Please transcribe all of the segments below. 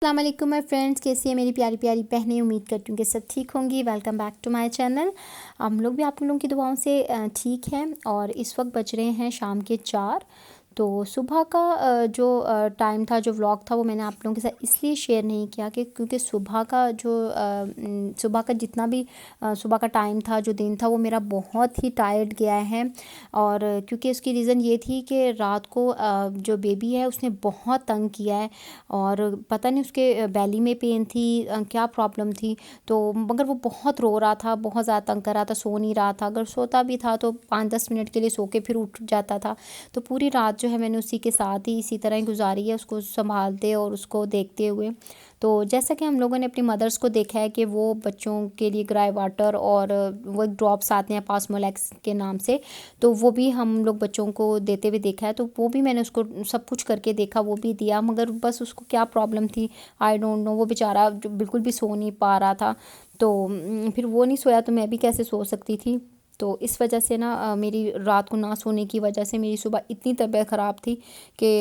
अस्सलाम वालेकुम my friends, कैसी है मेरी प्यारी प्यारी बहनें। उम्मीद करती हूँ कि सब ठीक होंगी। Welcome back to my channel. हम लोग भी आप लोगों की दुआओं से ठीक हैं। और इस वक्त बज रहे हैं शाम के 4। तो सुबह का जो टाइम था, जो व्लॉग था, वो मैंने आप लोगों के साथ इसलिए शेयर नहीं किया कि क्योंकि सुबह का जो सुबह का जितना भी सुबह का टाइम था, जो दिन था, वो मेरा बहुत ही टायर्ड गया है। और क्योंकि उसकी रीज़न ये थी कि रात को जो बेबी है उसने बहुत तंग किया है। और पता नहीं उसके बैली में पेन थी, क्या प्रॉब्लम थी। तो मगर वो बहुत रो रहा था, बहुत ज़्यादा तंग कर रहा था, सो नहीं रहा था। अगर सोता भी था तो 5-10 मिनट के लिए सो के फिर उठ जाता था। तो पूरी रात जो है मैंने उसी के साथ ही इसी तरह ही गुजारी है, उसको संभालते और उसको देखते हुए। तो जैसा कि हम लोगों ने अपनी मदर्स को देखा है कि वो बच्चों के लिए ग्राई वाटर और वो एक ड्रॉप्स आते हैं पासमोलैक्स के नाम से, तो वो भी हम लोग बच्चों को देते हुए देखा है। तो वो भी मैंने उसको सब कुछ करके देखा, वो भी दिया। मगर बस उसको क्या प्रॉब्लम थी, आई डोंट नो। वो बेचारा जो बिल्कुल भी सो नहीं पा रहा था। तो फिर वो नहीं सोया तो मैं भी कैसे सो सकती थी। तो इस वजह से ना मेरी रात को ना सोने की वजह से मेरी सुबह इतनी तबीयत ख़राब थी कि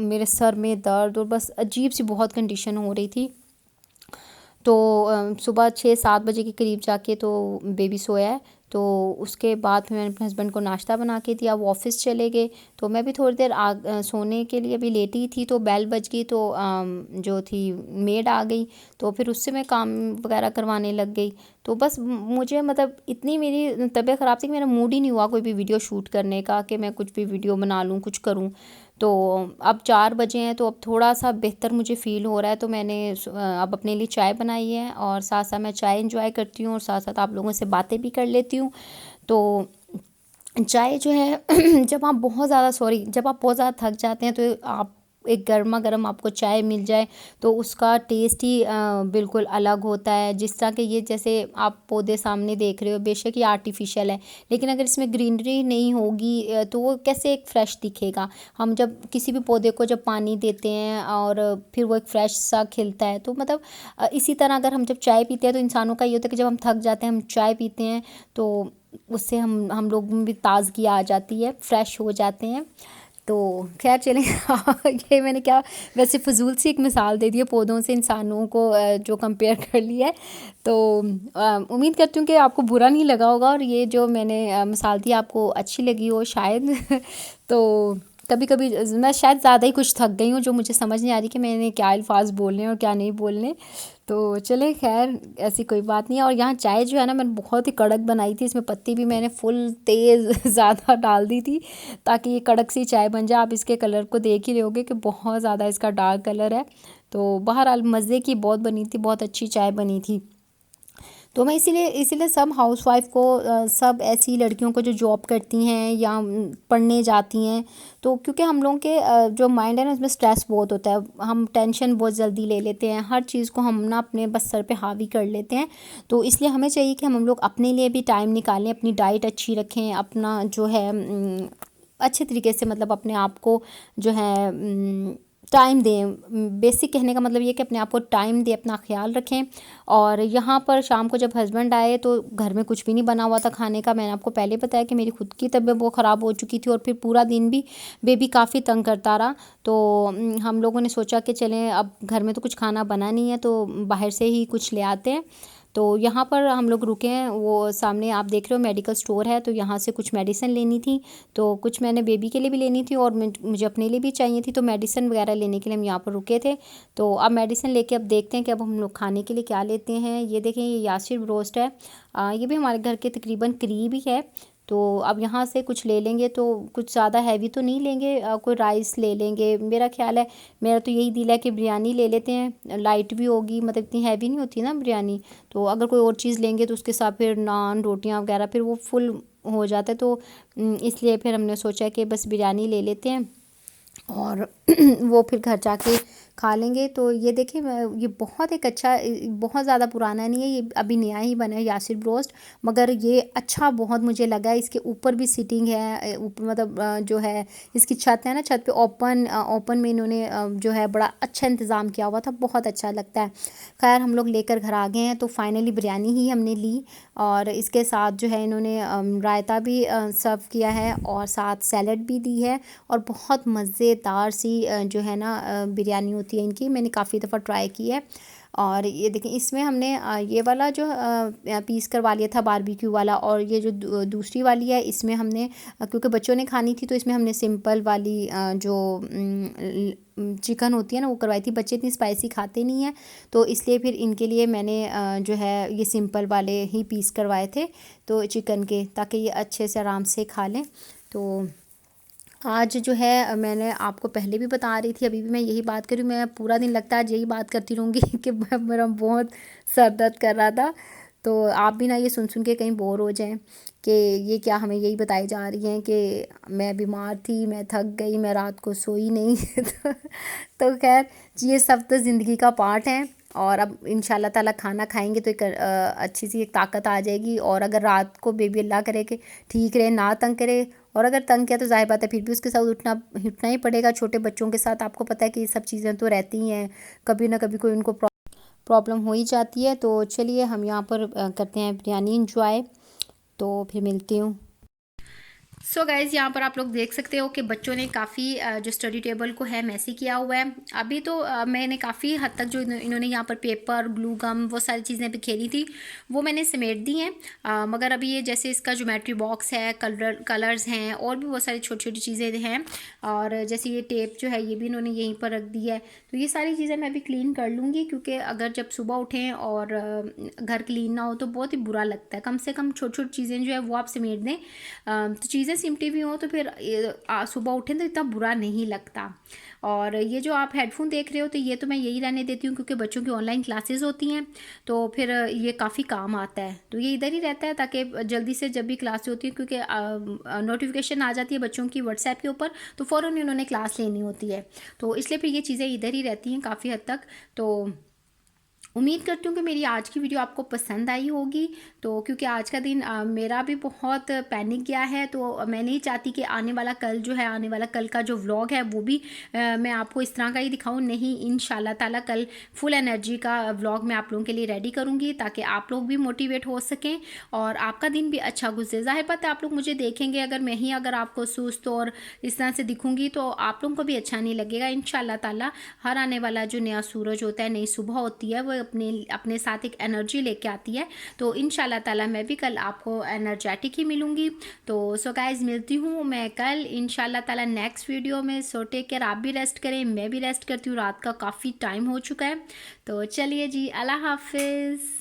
मेरे सर में दर्द और बस अजीब सी बहुत कंडीशन हो रही थी। तो सुबह 6-7 बजे के करीब जाके तो बेबी सोया है। तो उसके बाद फिर मैंने अपने हस्बैंड को नाश्ता बना के दिया, वो ऑफ़िस चले गए। तो मैं भी थोड़ी देर सोने के लिए अभी लेटी थी तो बेल बज गई। तो जो थी मेड आ गई, तो फिर उससे मैं काम वगैरह करवाने लग गई। तो बस मुझे मतलब इतनी मेरी तबीयत ख़राब थी कि मेरा मूड ही नहीं हुआ कोई भी वीडियो शूट करने का, कि मैं कुछ भी वीडियो बना लूँ, कुछ करूँ। तो अब 4 बजे हैं तो अब थोड़ा सा बेहतर मुझे फ़ील हो रहा है। तो मैंने अब अपने लिए चाय बनाई है और साथ साथ मैं चाय इंजॉय करती हूँ और साथ साथ आप लोगों से बातें भी कर लेती हूँ। तो चाय जो है जब आप बहुत ज़्यादा थक जाते हैं तो आप एक गर्मा गर्म आपको चाय मिल जाए तो उसका टेस्ट ही बिल्कुल अलग होता है। जिस तरह के ये जैसे आप पौधे सामने देख रहे हो, बेशक ये आर्टिफिशियल है, लेकिन अगर इसमें ग्रीनरी नहीं होगी तो वो कैसे एक फ़्रेश दिखेगा। हम जब किसी भी पौधे को जब पानी देते हैं और फिर वो एक फ़्रेश सा खिलता है, तो मतलब इसी तरह अगर हम जब चाय पीते हैं तो इंसानों का ये होता है कि जब हम थक जाते हैं, हम चाय पीते हैं तो उससे हम लोग में भी ताज़गी आ जाती है, फ्रेश हो जाते हैं। तो खैर चलें ये मैंने क्या वैसे फ़िज़ूल सी एक मिसाल दे दी है पौधों से इंसानों को जो कंपेयर कर लिया है। तो उम्मीद करती हूँ कि आपको बुरा नहीं लगा होगा और ये जो मैंने मिसाल दी आपको अच्छी लगी हो शायद तो कभी कभी मैं शायद ज़्यादा ही कुछ थक गई हूँ, जो मुझे समझ नहीं आ रही कि मैंने क्या अल्फाज बोलने और क्या नहीं बोलने। तो चले खैर ऐसी कोई बात नहीं है। और यहाँ चाय जो है ना मैंने बहुत ही कड़क बनाई थी, इसमें पत्ती भी मैंने फुल तेज़ ज़्यादा डाल दी थी ताकि ये कड़क सी चाय बन जाए। आप इसके कलर को देख ही रहे होगे कि बहुत ज़्यादा इसका डार्क कलर है। तो बहरहाल मज़े की बहुत बनी थी, बहुत अच्छी चाय बनी थी। तो मैं इसीलिए इसीलिए सब हाउसवाइफ को सब ऐसी लड़कियों को जो जॉब करती हैं या पढ़ने जाती हैं, तो क्योंकि हम लोगों के जो माइंड है ना उसमें स्ट्रेस बहुत होता है, हम टेंशन बहुत जल्दी ले लेते हैं, हर चीज़ को हम ना अपने बस सर पे हावी कर लेते हैं। तो इसलिए हमें चाहिए कि हम लोग अपने लिए भी टाइम निकालें, अपनी डाइट अच्छी रखें, अपना जो है अच्छे तरीके से मतलब अपने आप को जो है टाइम दें। बेसिक कहने का मतलब ये कि अपने आप को टाइम दें, अपना ख्याल रखें। और यहाँ पर शाम को जब हस्बैंड आए तो घर में कुछ भी नहीं बना हुआ था खाने का। मैंने आपको पहले बताया कि मेरी खुद की तबीयत बहुत ख़राब हो चुकी थी और फिर पूरा दिन भी बेबी काफ़ी तंग करता रहा। तो हम लोगों ने सोचा कि चलें अब घर में तो कुछ खाना बना नहीं है तो बाहर से ही कुछ ले आते हैं। तो यहाँ पर हम लोग रुके हैं, वो सामने आप देख रहे हो मेडिकल स्टोर है, तो यहाँ से कुछ मेडिसिन लेनी थी। तो कुछ मैंने बेबी के लिए भी लेनी थी और मुझे अपने लिए भी चाहिए थी, तो मेडिसिन वगैरह लेने के लिए हम यहाँ पर रुके थे। तो अब मेडिसिन लेके अब देखते हैं कि अब हम लोग खाने के लिए क्या लेते हैं। ये देखें, ये यासिर ब्रोस्ट है, ये भी हमारे घर के तकरीबन करीब ही है। तो अब यहाँ से कुछ ले लेंगे, तो कुछ ज़्यादा हैवी तो नहीं लेंगे, कोई राइस ले लेंगे मेरा ख्याल है। मेरा तो यही दिल है कि बिरयानी ले लेते हैं, लाइट भी होगी, मतलब इतनी हैवी नहीं होती ना बिरयानी। तो अगर कोई और चीज़ लेंगे तो उसके साथ फिर नान रोटियां वगैरह फिर वो फुल हो जाता है। तो इसलिए फिर हमने सोचा कि बस बिरयानी ले लेते हैं और वो फिर घर जाके खा लेंगे। तो ये देखिए ये बहुत एक अच्छा, बहुत ज़्यादा पुराना नहीं है, ये अभी नया ही बना है यासिर ब्रोस्ट, मगर ये अच्छा बहुत मुझे लगा। इसके ऊपर भी सीटिंग है, ऊपर मतलब जो है इसकी छत है ना, छत पे ओपन में इन्होंने जो है बड़ा अच्छा इंतज़ाम किया हुआ था, बहुत अच्छा लगता है। खैर हम लोग लेकर घर आ गए हैं, तो फाइनली बिरयानी ही हमने ली और इसके साथ जो है इन्होंने रायता भी सर्व किया है और साथ सैलड भी दी है। और बहुत मज़ेदार सी जो है ना बिरयानी होती होती है इनकी, मैंने काफ़ी दफ़ा ट्राई की है। और ये देखें इसमें हमने ये वाला जो पीस करवा लिया था बारबेक्यू वाला, और ये जो दूसरी वाली है इसमें हमने क्योंकि बच्चों ने खानी थी तो इसमें हमने सिंपल वाली जो चिकन होती है ना वो करवाई थी। बच्चे इतनी स्पाइसी खाते नहीं हैं तो इसलिए फिर इनके लिए मैंने जो है ये सिंपल वाले ही पीस करवाए थे तो चिकन के, ताकि ये अच्छे से आराम से खा लें। तो आज जो है मैंने आपको पहले भी बता रही थी, अभी भी मैं यही बात करूँ, मैं पूरा दिन लगता है आज यही बात करती रहूँगी कि मेरा बहुत सर दर्द कर रहा था। तो आप भी ना ये सुन सुन के कहीं बोर हो जाएं कि ये क्या हमें यही बताई जा रही हैं कि मैं बीमार थी, मैं थक गई, मैं रात को सोई नहीं तो खैर ये सब तो ज़िंदगी का पार्ट है। और अब इंशाल्लाह ताला खाना खाएंगे तो एक अच्छी सी एक ताकत आ जाएगी। और अगर रात को बेबी अल्लाह करे कि ठीक रहे, ना तंग करे, और अगर तंग किया तो ज़ाहिर बात है फिर भी उसके साथ उठना ही पड़ेगा। छोटे बच्चों के साथ आपको पता है कि ये सब चीज़ें तो रहती ही हैं, कभी ना कभी कोई उनको प्रॉब्लम हो ही जाती है। तो चलिए हम यहाँ पर करते हैं बिरयानी इंजॉय, तो फिर मिलती हूँ। सो गाइज़ यहाँ पर आप लोग देख सकते हो कि बच्चों ने काफ़ी जो स्टडी टेबल को है मैसी किया हुआ है। अभी तो मैंने काफ़ी हद तक जो इन्होंने यहाँ पर पेपर ग्लू गम वो सारी चीज़ें भी खेली थी वो मैंने समेट दी हैं। मगर अभी ये जैसे इसका ज्योमेट्री बॉक्स है, कलर्स हैं, और भी बहुत सारी छोटी छोटी चीज़ें हैं। और जैसे ये टेप जो है ये भी इन्होंने यहीं पर रख दी है। तो ये सारी चीज़ें मैं अभी क्लीन कर लूँगी, क्योंकि अगर जब सुबह उठें और घर क्लीन ना हो तो बहुत ही बुरा लगता है। कम से कम छोटी छोटी चीज़ें जो है वो आप समेट दें तो चीज़ें सिमटी भी हो तो फिर सुबह उठें तो इतना बुरा नहीं लगता। और ये जो आप हेडफोन देख रहे हो तो ये तो मैं यही रहने देती हूँ, क्योंकि बच्चों की ऑनलाइन क्लासेस होती हैं तो फिर ये काफ़ी काम आता है। तो ये इधर ही रहता है ताकि जल्दी से जब भी क्लास होती है, क्योंकि नोटिफिकेशन आ जाती है बच्चों की व्हाट्सएप के ऊपर तो फ़ौरन उन्होंने क्लास लेनी होती है, तो इसलिए फिर ये चीज़ें इधर ही रहती हैं काफ़ी हद तक। तो उम्मीद करती हूँ कि मेरी आज की वीडियो आपको पसंद आई होगी। तो क्योंकि आज का दिन मेरा भी बहुत पैनिक गया है, तो मैं नहीं चाहती कि आने वाला कल का जो व्लॉग है वो भी मैं आपको इस तरह का ही दिखाऊं। नहीं, इंशाल्लाह ताला कल फुल एनर्जी का व्लॉग मैं आप लोगों के लिए रेडी करूँगी, ताकि आप लोग भी मोटिवेट हो सकें और आपका दिन भी अच्छा गुजरे। ज़ाहिर बात है आप लोग मुझे देखेंगे, अगर आपको सुस्त और इस तरह से दिखूँगी तो आप लोगों को भी अच्छा नहीं लगेगा। इंशाल्लाह ताला हर आने वाला जो नया सूरज होता है, नई सुबह होती है, वो अपने साथ एक एनर्जी लेके आती है। तो इंशाल्लाह ताला मैं भी कल आपको एनर्जेटिक ही मिलूँगी। तो सो गाइज़ मिलती हूँ मैं कल इंशाल्लाह ताला नेक्स्ट वीडियो में। सो टेक केयर, आप भी रेस्ट करें, मैं भी रेस्ट करती हूँ, रात का काफ़ी टाइम हो चुका है। तो चलिए जी, अल्लाह हाफिज़।